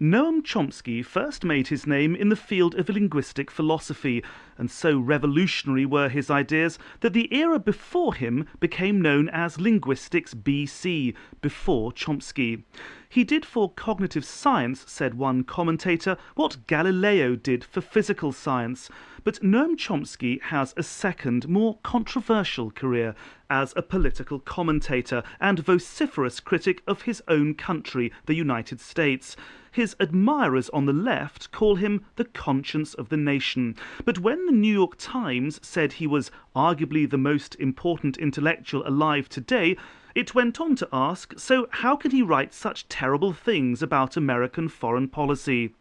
Noam Chomsky first made his name in the field of linguistic philosophy, and so revolutionary were his ideas that the era before him became known as linguistics BC, before Chomsky. He did for cognitive science, said one commentator, what Galileo did for physical science. But Noam Chomsky has a second, more controversial career as a political commentator and vociferous critic of his own country, the United States. His admirers on the left call him the conscience of the nation. But when the New York Times said he was arguably the most important intellectual alive today, it went on to ask, so how can he write such terrible things about American foreign policy?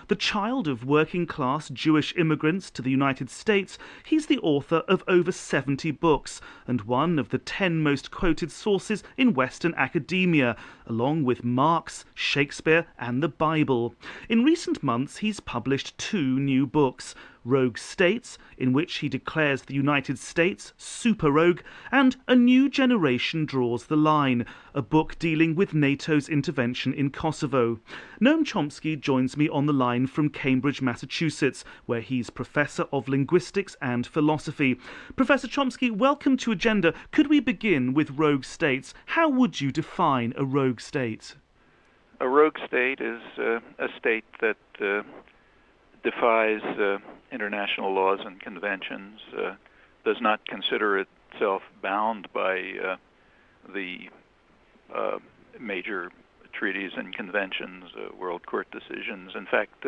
The child of working-class Jewish immigrants to the United States, he's the author of over 70 books and one of the 10 most quoted sources in Western academia, along with Marx, Shakespeare and the Bible. In recent months, he's published 2 new books, Rogue States, in which he declares the United States super rogue, and A New Generation Draws the Line, a book dealing with NATO's intervention in Kosovo. Noam Chomsky joins me on the line from Cambridge, Massachusetts, where he's Professor of Linguistics and Philosophy. Professor Chomsky, welcome to Agenda. Could we begin with rogue states? How would you define a rogue state? A rogue state is a state that defies international laws and conventions, does not consider itself bound by the major treaties and conventions, world court decisions, in fact,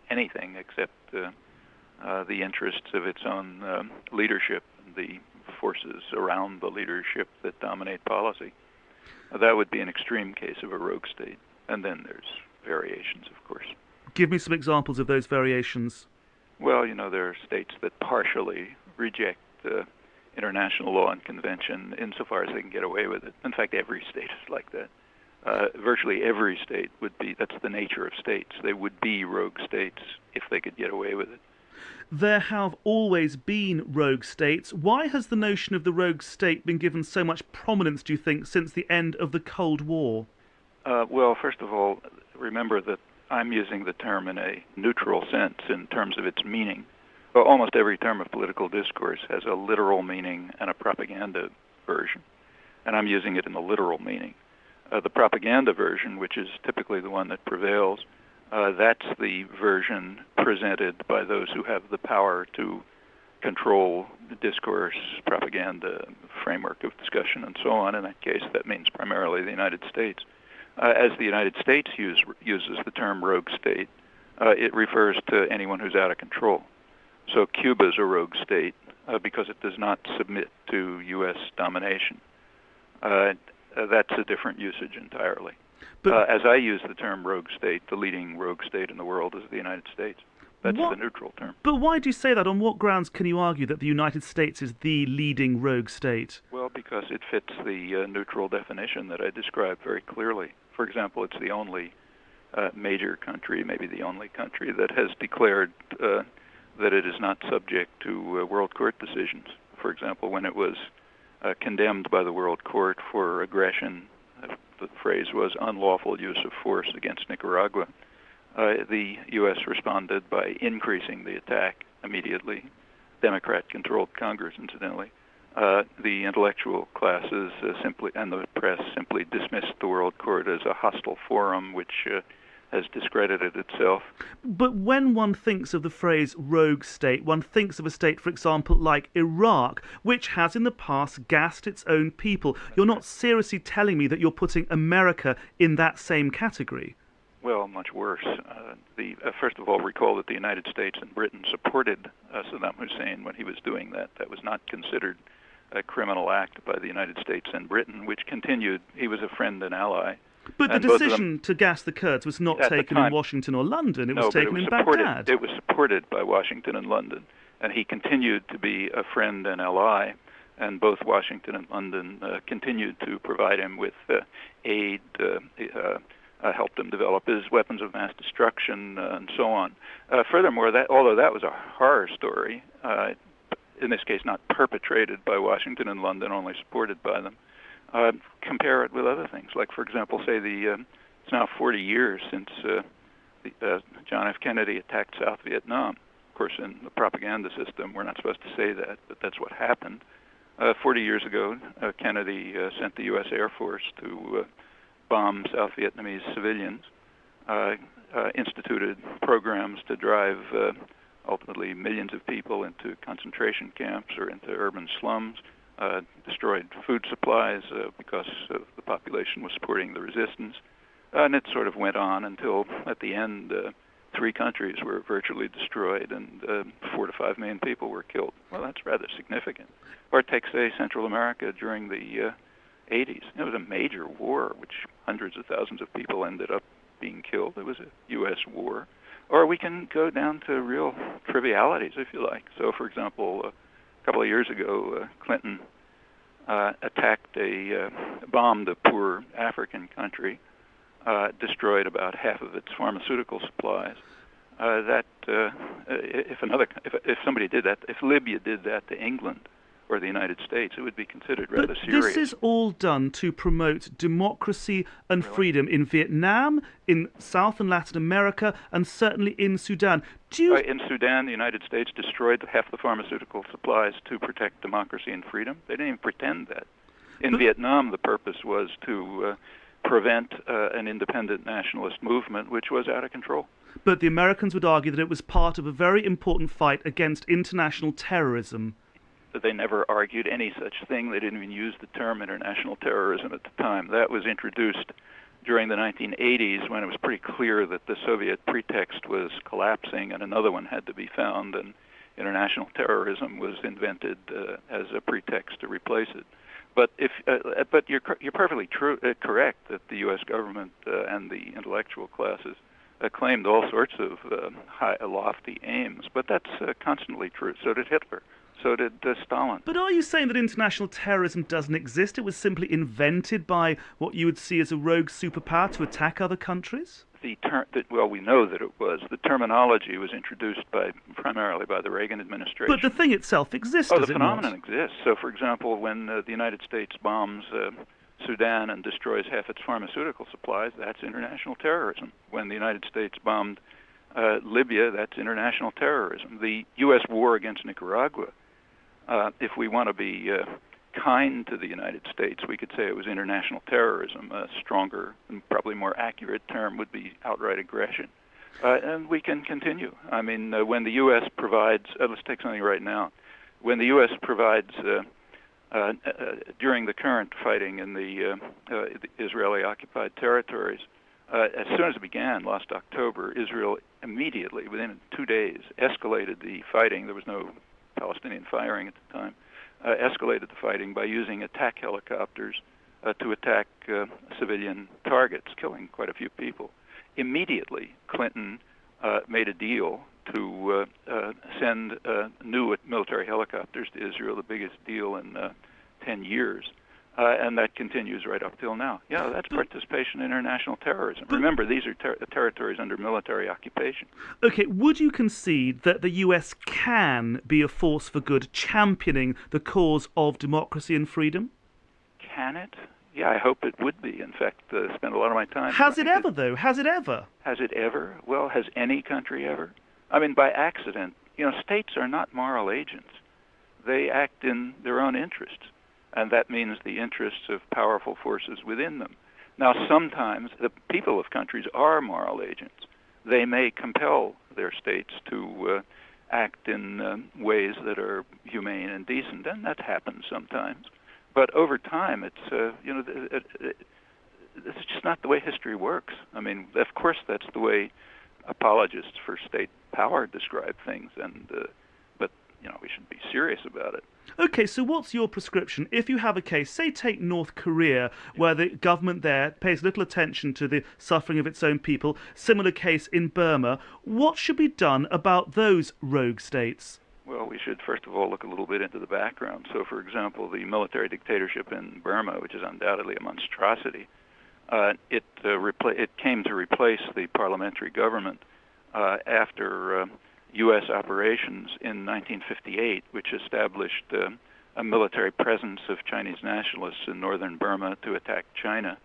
anything except the interests of its own leadership, the forces around the leadership that dominate policy. That would be an extreme case of a rogue state. And then there's variations, of course. Give me some examples of those variations. Well, there are states that partially reject international law and convention insofar as they can get away with it. In fact, every state is like that. Virtually every state would be, that's the nature of states. They would be rogue states if they could get away with it. There have always been rogue states. Why has the notion of the rogue state been given so much prominence, do you think, since the end of the Cold War? Well, first of all, remember that I'm using the term in a neutral sense in terms of its meaning. Well, almost every term of political discourse has a literal meaning and a propaganda version, and I'm using it in the literal meaning. The propaganda version, which is typically the one that prevails, that's the version presented by those who have the power to control the discourse, propaganda, framework of discussion, and so on. In that case, that means primarily the United States. As the United States uses the term rogue state, it refers to anyone who's out of control. So Cuba is a rogue state because it does not submit to U.S. domination. That's a different usage entirely. But as I use the term rogue state, the leading rogue state in the world is the United States. That's the neutral term. But why do you say that? On what grounds can you argue that the United States is the leading rogue state? Well, because it fits the neutral definition that I described very clearly. For example, it's the only major country, maybe the only country, that has declared that it is not subject to world court decisions. For example, when it was condemned by the World Court for aggression, the phrase was unlawful use of force against Nicaragua, the U.S. responded by increasing the attack immediately. Democrat-controlled Congress, incidentally. The intellectual classes simply, and the press simply dismissed the World Court as a hostile forum, which has discredited itself. But when one thinks of the phrase rogue state, one thinks of a state, for example, like Iraq, which has in the past gassed its own people. You're not seriously telling me that you're putting America in that same category? Well, much worse. First of all, recall that the United States and Britain supported Saddam Hussein when he was doing that. That was not considered a criminal act by the United States and Britain, which continued. He was a friend and ally. But the decision to gas the Kurds was not taken in Washington or London. It was taken in Baghdad. It was supported by Washington and London, and he continued to be a friend and ally, and both Washington and London continued to provide him with aid, helped him develop his weapons of mass destruction, and so on. Furthermore, although that was a horror story, in this case not perpetrated by Washington and London, only supported by them, compare it with other things. Like, for example, say it's now 40 years since John F. Kennedy attacked South Vietnam. Of course, in the propaganda system, we're not supposed to say that, but that's what happened. 40 years ago, Kennedy sent the U.S. Air Force to bomb South Vietnamese civilians, instituted programs to drive ultimately millions of people into concentration camps or into urban slums, destroyed food supplies because the population was supporting the resistance. And it sort of went on until, at the end, 3 countries were virtually destroyed and 4 to 5 million people were killed. Well, that's rather significant. Or take, say, Central America during the 80s. It was a major war, which hundreds of thousands of people ended up being killed. It was a U.S. war. Or we can go down to real trivialities, if you like. So, for example, a couple of years ago, Clinton bombed a poor African country, destroyed about half of its pharmaceutical supplies. If somebody did that, if Libya did that to England or the United States, it would be considered rather serious. This is all done to promote democracy and freedom in Vietnam, in South and Latin America, and certainly in Sudan. In Sudan, the United States destroyed half the pharmaceutical supplies to protect democracy and freedom. They didn't even pretend that. In Vietnam, the purpose was to prevent an independent nationalist movement, which was out of control. But the Americans would argue that it was part of a very important fight against international terrorism. They never argued any such thing. They didn't even use the term international terrorism at the time. That was introduced during the 1980s when it was pretty clear that the Soviet pretext was collapsing and another one had to be found, and international terrorism was invented as a pretext to replace it. But you're perfectly correct that the U.S. government and the intellectual classes claimed all sorts of lofty aims, but that's constantly true. So did Hitler. So did Stalin. But are you saying that international terrorism doesn't exist? It was simply invented by what you would see as a rogue superpower to attack other countries? Well, we know that it was. The terminology was introduced primarily by the Reagan administration. But the thing itself exists, the phenomenon exists. So, for example, when the United States bombs Sudan and destroys half its pharmaceutical supplies, that's international terrorism. When the United States bombed Libya, that's international terrorism. The U.S. war against Nicaragua, if we want to be kind to the United States, we could say it was international terrorism. A stronger and probably more accurate term would be outright aggression. And we can continue. I mean, when the U.S. provides, let's take something right now. When the U.S. provides, during the current fighting in the Israeli-occupied territories, as soon as it began last October, Israel immediately, within 2 days, escalated the fighting. There was no Palestinian firing at the time. Escalated the fighting by using attack helicopters to attack civilian targets, killing quite a few people. Immediately, Clinton made a deal to send new military helicopters to Israel, the biggest deal in 10 years. And that continues right up till now. Yeah, that's participation in international terrorism. Remember, these are territories under military occupation. Okay, would you concede that the U.S. can be a force for good, championing the cause of democracy and freedom? Can it? Yeah, I hope it would be. In fact, I spend a lot of my time... Has it ever, though? Has it ever? Has it ever? Well, has any country ever? I mean, by accident. States are not moral agents. They act in their own interests. And that means the interests of powerful forces within them. Now, sometimes the people of countries are moral agents. They may compel their states to act in ways that are humane and decent, and that happens sometimes. But over time, it's just not the way history works. I mean, of course, that's the way apologists for state power describe things, but we should be serious about it. Okay, so what's your prescription? If you have a case, say take North Korea, where the government there pays little attention to the suffering of its own people, similar case in Burma, what should be done about those rogue states? Well, we should first of all look a little bit into the background. So, for example, the military dictatorship in Burma, which is undoubtedly a monstrosity, it came to replace the parliamentary government after U.S. operations in 1958, which established a military presence of Chinese nationalists in northern Burma to attack China.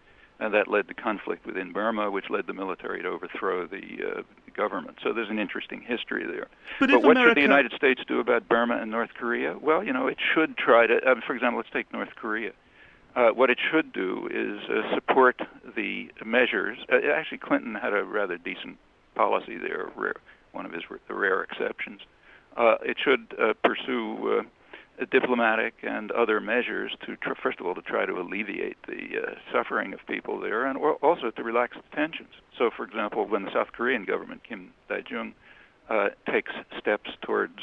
And that led to conflict within Burma, which led the military to overthrow the government. So there's an interesting history there. But But if what should the America... United States do about Burma and North Korea? Well, it should try to, for example, let's take North Korea. What it should do is support the measures. Actually, Clinton had a rather decent policy there, one of his rare exceptions. It should pursue diplomatic and other measures to, first of all, to try to alleviate the suffering of people there, and also to relax the tensions. So, for example, when the South Korean government, Kim Dae-jung, takes steps towards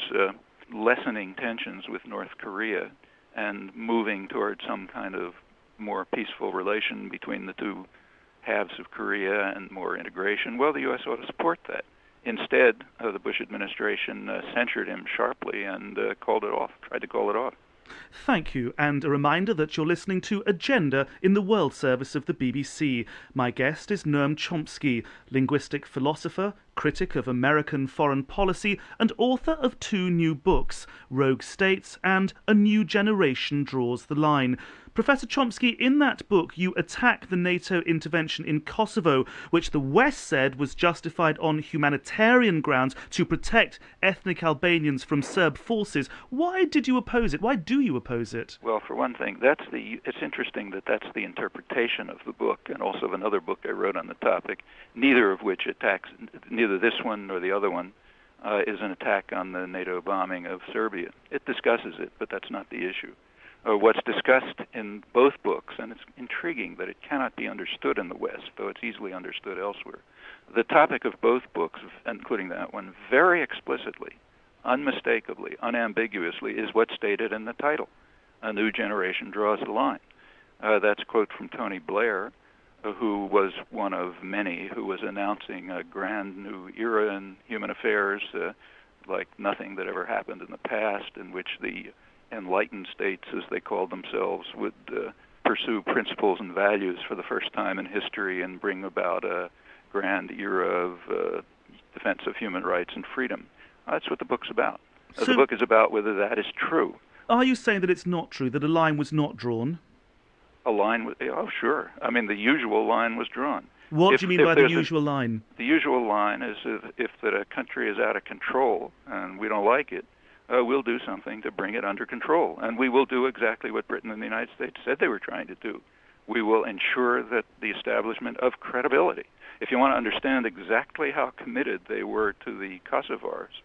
lessening tensions with North Korea and moving towards some kind of more peaceful relation between the two halves of Korea and more integration, well, the U.S. ought to support that. Instead, the Bush administration censured him sharply and called it off, tried to call it off. Thank you, and a reminder that you're listening to Agenda in the World Service of the BBC. My guest is Noam Chomsky, linguistic philosopher, critic of American foreign policy, and author of 2 new books, Rogue States and A New Generation Draws the Line. Professor Chomsky, in that book you attack the NATO intervention in Kosovo, which the West said was justified on humanitarian grounds to protect ethnic Albanians from Serb forces. Why did you oppose it? Why do you oppose it? Well, for one thing, it's interesting that that's the interpretation of the book, and also of another book I wrote on the topic, neither of which attacks, neither this one nor the other one, is an attack on the NATO bombing of Serbia. It discusses it, but that's not the issue. What's discussed in both books, and it's intriguing that it cannot be understood in the West, though it's easily understood elsewhere. The topic of both books, including that one, very explicitly, unmistakably, unambiguously, is what's stated in the title. A New Generation Draws the Line. That's a quote from Tony Blair, who was one of many who was announcing a grand new era in human affairs, like nothing that ever happened in the past, in which the enlightened states, as they called themselves, would pursue principles and values for the first time in history and bring about a grand era of defense of human rights and freedom. That's what the book's about. So, the book is about whether that is true. Are you saying that it's not true, that a line was not drawn? A line was, oh, sure. I mean, the usual line was drawn. What do you mean by the usual line? The usual line is if that a country is out of control and we don't like it, we'll do something to bring it under control. And we will do exactly what Britain and the United States said they were trying to do. We will ensure that the establishment of credibility. If you want to understand exactly how committed they were to the Kosovars,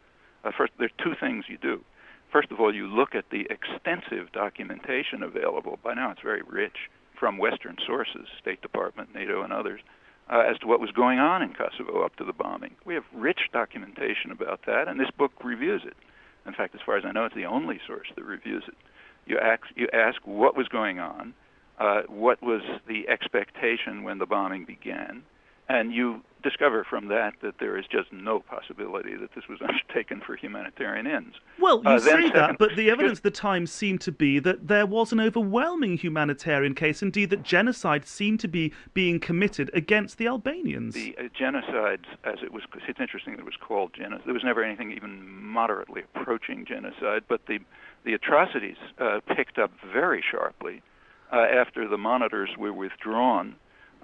first, there are 2 things you do. First of all, you look at the extensive documentation available. By now it's very rich from Western sources, State Department, NATO, and others, as to what was going on in Kosovo up to the bombing. We have rich documentation about that, and this book reviews it. In fact, as far as I know, it's the only source that reviews it. You ask what was going on, what was the expectation when the bombing began, and you discover from that there is just no possibility that this was undertaken for humanitarian ends. Well, you say that, but the evidence at the time seemed to be that there was an overwhelming humanitarian case, indeed that genocide seemed to be being committed against the Albanians. The genocides, as it was, it's interesting that it was called genocide. There was never anything even moderately approaching genocide, but the atrocities picked up very sharply after the monitors were withdrawn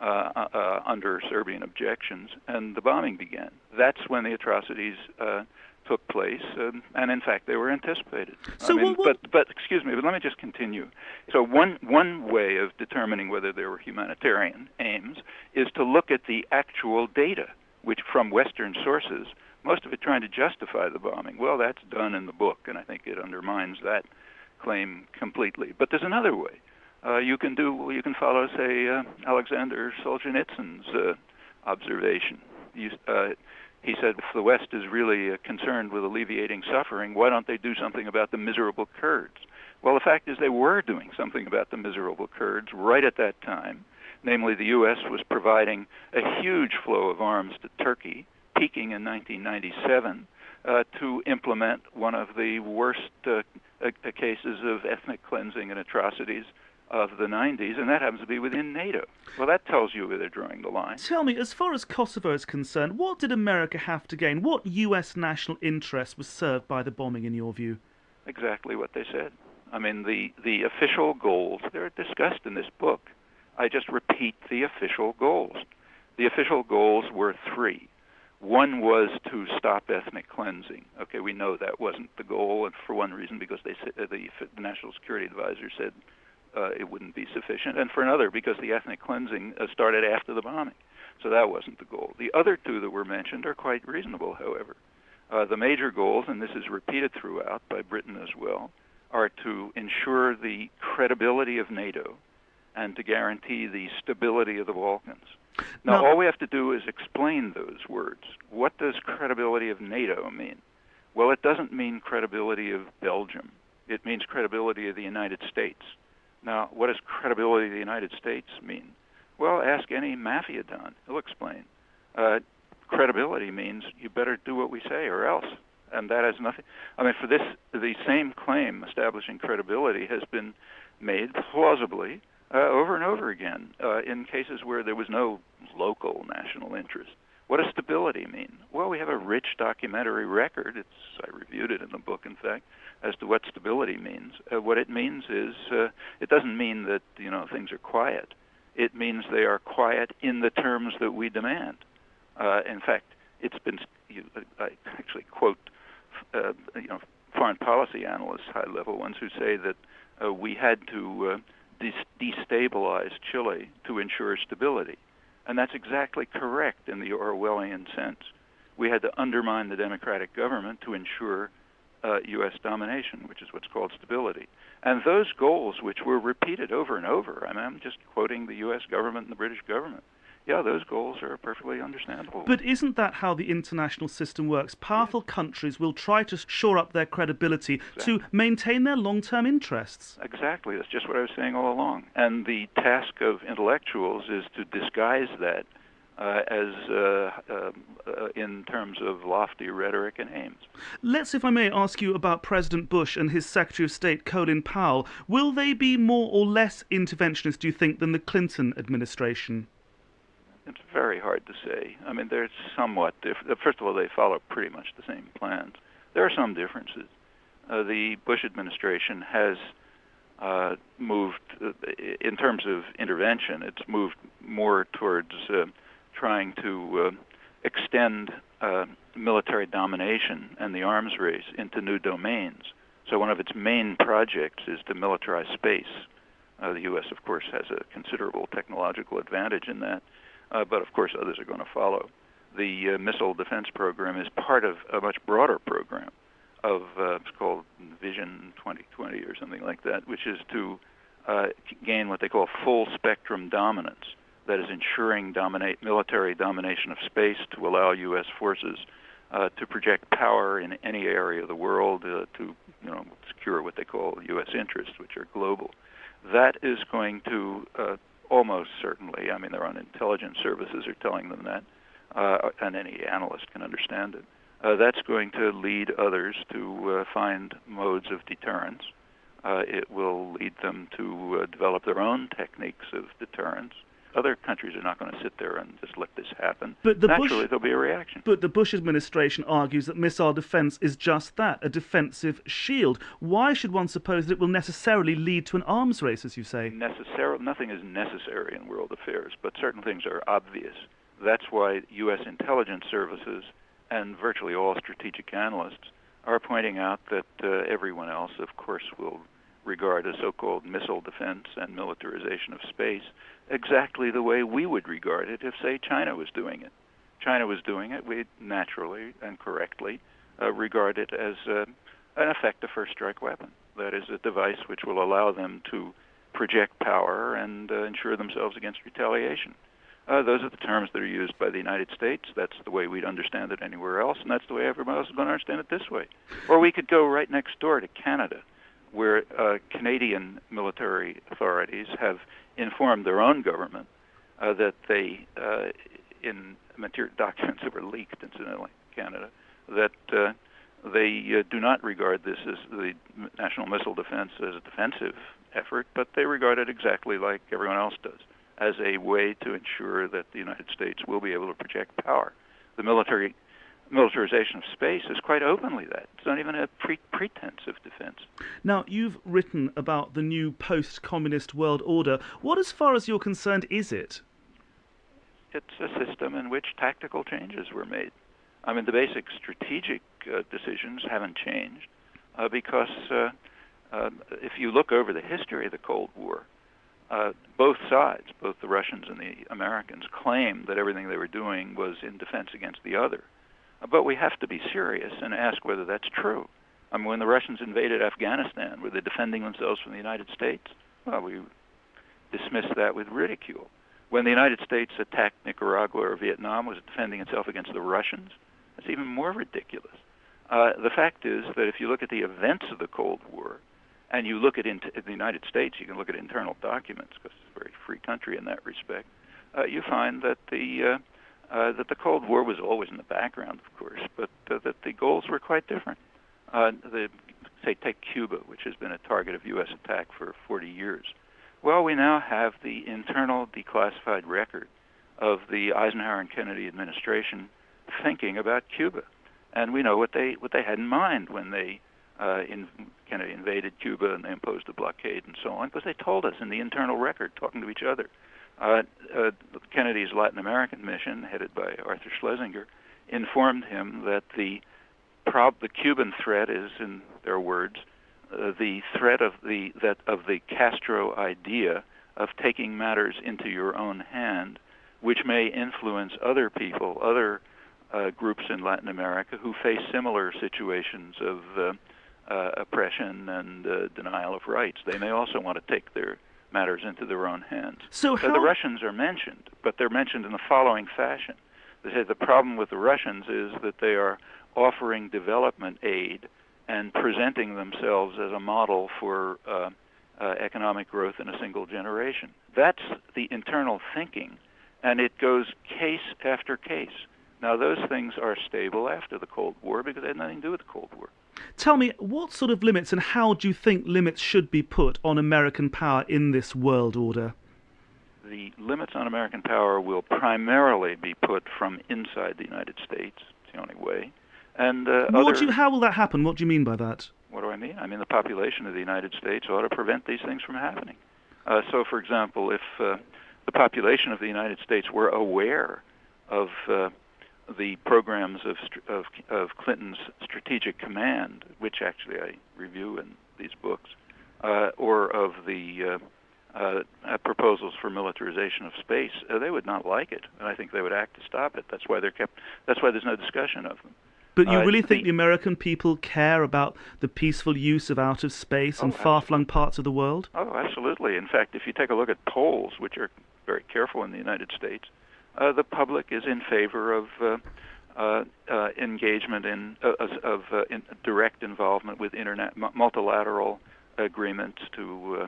under Serbian objections, and the bombing began. That's when the atrocities took place, and in fact, they were anticipated. So but excuse me, but let me just continue. So one way of determining whether there were humanitarian aims is to look at the actual data, which from Western sources, most of it trying to justify the bombing. Well, that's done in the book, and I think it undermines that claim completely. But there's another way. You can follow, say, Alexander Solzhenitsyn's observation. He said, if the West is really concerned with alleviating suffering, why don't they do something about the miserable Kurds? Well, the fact is they were doing something about the miserable Kurds right at that time. Namely, the U.S. was providing a huge flow of arms to Turkey, peaking in 1997, to implement one of the worst cases of ethnic cleansing and atrocities of the 90s, and that happens to be within NATO. Well, that tells you where they're drawing the line. Tell me, as far as Kosovo is concerned, what did America have to gain? What U.S. national interest was served by the bombing, in your view? Exactly what they said. I mean, the official goals, they're discussed in this book. I just repeat the official goals. The official goals were three. One was to stop ethnic cleansing. Okay, we know that wasn't the goal, and for one reason, because they said, the National Security Advisor said it wouldn't be sufficient, and for another, because the ethnic cleansing started after the bombing. So that wasn't the goal. The other two that were mentioned are quite reasonable, however. The major goals, and this is repeated throughout by Britain as well, are to ensure the credibility of NATO and to guarantee the stability of the Balkans. Now, all we have to do is explain those words. What does credibility of NATO mean? Well, it doesn't mean credibility of Belgium. It means credibility of the United States. Now, what does credibility of the United States mean? Well, ask any mafia don. He'll explain. Credibility means you better do what we say or else. And that has nothing... I mean, for this, the same claim establishing credibility has been made plausibly over and over again in cases where there was no local national interest. What does stability mean? Well, we have a rich documentary record. I reviewed it in the book, in fact, as to what stability means. What it means is it doesn't mean that things are quiet. It means they are quiet in the terms that we demand. In fact, it's been. I actually quote foreign policy analysts, high-level ones, who say that we had to destabilize Chile to ensure stability. And that's exactly correct in the Orwellian sense. We had to undermine the democratic government to ensure U.S. domination, which is what's called stability. And those goals, which were repeated over and over, I mean, I'm just quoting the U.S. government and the British government. Yeah, those goals are perfectly understandable. But isn't that how the international system works? Powerful countries will try to shore up their credibility to maintain their long-term interests. Exactly. That's just what I was saying all along. And the task of intellectuals is to disguise that in terms of lofty rhetoric and aims. Let's, if I may, ask you about President Bush and his Secretary of State, Colin Powell. Will they be more or less interventionist, do you think, than the Clinton administration? It's very hard to say. I mean, they're somewhat different. First of all, they follow pretty much the same plans. There are some differences. The Bush administration has moved, in terms of intervention, it's moved more towards trying to extend military domination and the arms race into new domains. So one of its main projects is to militarize space. The U.S., of course, has a considerable technological advantage in that. But of course others are going to follow. The missile defense program is part of a much broader program of it's called Vision 2020 or something like that, which is to gain what they call full spectrum dominance. That is ensuring military domination of space to allow U.S. forces to project power in any area of the world to secure what they call U.S. interests, which are global. That is going to almost certainly, I mean, their own intelligence services are telling them that, and any analyst can understand it. That's going to lead others to find modes of deterrence. It will lead them to develop their own techniques of deterrence. Other countries are not going to sit there and just let this happen. But naturally, there'll be a reaction. But the Bush administration argues that missile defense is just that, a defensive shield. Why should one suppose that it will necessarily lead to an arms race, as you say? Nothing is necessary in world affairs, but certain things are obvious. That's why U.S. intelligence services and virtually all strategic analysts are pointing out that everyone else, of course, will regard a so-called missile defense and militarization of space exactly the way we would regard it if, say, China was doing it. China was doing it, we naturally and correctly regard it as an effective first-strike weapon. That is a device which will allow them to project power and ensure themselves against retaliation. Those are the terms that are used by the United States. That's the way we'd understand it anywhere else, and that's the way everyone else is going to understand it this way. Or we could go right next door to Canada, where Canadian military authorities have informed their own government that they, in material documents that were leaked, incidentally, Canada, that they do not regard this as the national missile defense as a defensive effort, but they regard it exactly like everyone else does, as a way to ensure that the United States will be able to project power. The military militarization of space is quite openly that. It's not even a pretense of defense. Now, you've written about the new post-communist world order. What, as far as you're concerned, is it? It's a system in which tactical changes were made. I mean, the basic strategic decisions haven't changed because if you look over the history of the Cold War, both sides, both the Russians and the Americans, claimed that everything they were doing was in defense against the other. But we have to be serious and ask whether that's true. I mean, when the Russians invaded Afghanistan, were they defending themselves from the United States? Well, we dismissed that with ridicule. When the United States attacked Nicaragua or Vietnam, was it defending itself against the Russians? That's even more ridiculous. The fact is that if you look at the events of the Cold War, and you look at in the United States, you can look at internal documents, because it's a very free country in that respect, you find that the Cold War was always in the background, of course, but that the goals were quite different. Say, take Cuba, which has been a target of U.S. attack for 40 years. Well, we now have the internal declassified record of the Eisenhower and Kennedy administration thinking about Cuba, and we know what they had in mind when they Kennedy invaded Cuba and they imposed a blockade and so on, because they told us in the internal record, talking to each other. Kennedy's Latin American mission, headed by Arthur Schlesinger, informed him that the Cuban threat is, in their words, the threat of the Castro idea of taking matters into your own hand, which may influence other people, other groups in Latin America who face similar situations of oppression and denial of rights. They may also want to take their matters into their own hands. So the Russians are mentioned, but they're mentioned in the following fashion. They say the problem with the Russians is that they are offering development aid and presenting themselves as a model for economic growth in a single generation. That's the internal thinking, and it goes case after case. Now, those things are stable after the Cold War because they had nothing to do with the Cold War. Tell me, what sort of limits and how do you think limits should be put on American power in this world order? The limits on American power will primarily be put from inside the United States. It's the only way. And how will that happen? What do you mean by that? What do I mean? I mean the population of the United States ought to prevent these things from happening. So, for example, if the population of the United States were aware of the programs of Clinton's strategic command, which actually I review in these books, or of the proposals for militarization of space, they would not like it, and I think they would act to stop it. That's why there's no discussion of them. But you really think the American people care about the peaceful use of outer space in far-flung parts of the world? Oh, absolutely. In fact, if you take a look at polls, which are very careful in the United States, the public is in favor of engagement in direct involvement with multilateral agreements to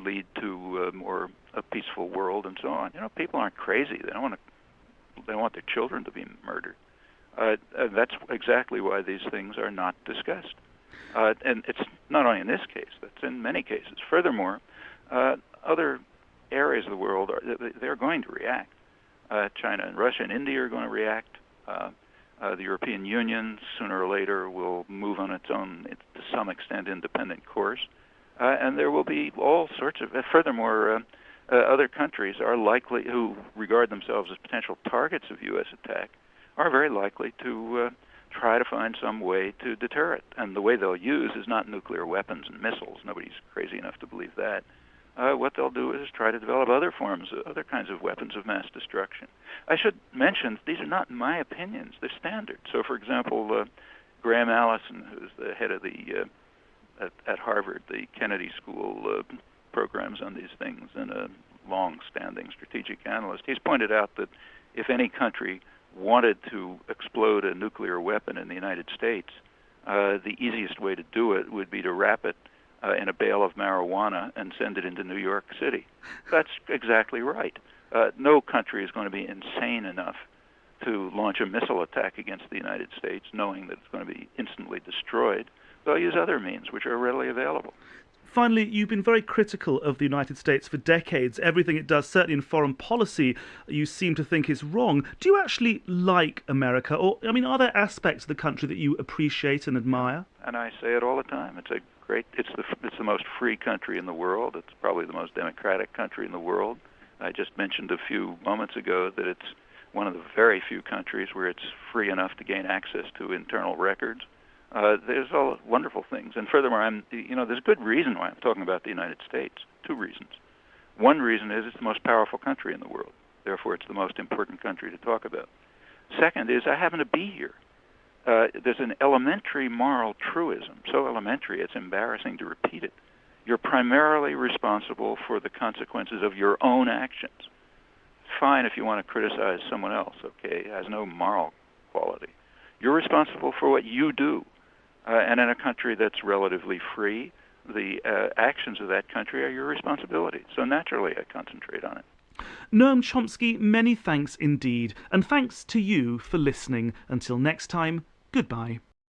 lead to more a peaceful world and so on. You know, people aren't crazy. They don't want their children to be murdered. That's exactly why these things are not discussed. And it's not only in this case; that's in many cases. Furthermore, other areas of the world they're going to react. China and Russia and India are going to react. The European Union, sooner or later, will move on its own, to some extent, independent course. And there will be all sorts of... furthermore, other countries are likely, who regard themselves as potential targets of U.S. attack, are very likely to try to find some way to deter it. And the way they'll use is not nuclear weapons and missiles. Nobody's crazy enough to believe that. What they'll do is try to develop other kinds of weapons of mass destruction. I should mention, these are not my opinions, they're standard. So, for example, Graham Allison, who's the head of the, at Harvard, the Kennedy School programs on these things, and a long-standing strategic analyst, he's pointed out that if any country wanted to explode a nuclear weapon in the United States, the easiest way to do it would be to wrap it in a bale of marijuana and send it into New York City. That's exactly right. No country is going to be insane enough to launch a missile attack against the United States, knowing that it's going to be instantly destroyed. They'll use other means which are readily available. Finally, you've been very critical of the United States for decades. Everything it does, certainly in foreign policy, you seem to think is wrong. Do you actually like America? Or, I mean, are there aspects of the country that you appreciate and admire? And I say it all the time. It's the most free country in the world. It's probably the most democratic country in the world. I just mentioned a few moments ago that it's one of the very few countries where it's free enough to gain access to internal records. There's all wonderful things. And furthermore, there's a good reason why I'm talking about the United States. Two reasons. One reason is it's the most powerful country in the world. Therefore, it's the most important country to talk about. Second is I happen to be here. There's an elementary moral truism, so elementary it's embarrassing to repeat it. You're primarily responsible for the consequences of your own actions. Fine if you want to criticize someone else, okay? It has no moral quality. You're responsible for what you do. And in a country that's relatively free, the actions of that country are your responsibility. So naturally, I concentrate on it. Noam Chomsky, many thanks indeed. And thanks to you for listening. Until next time, goodbye.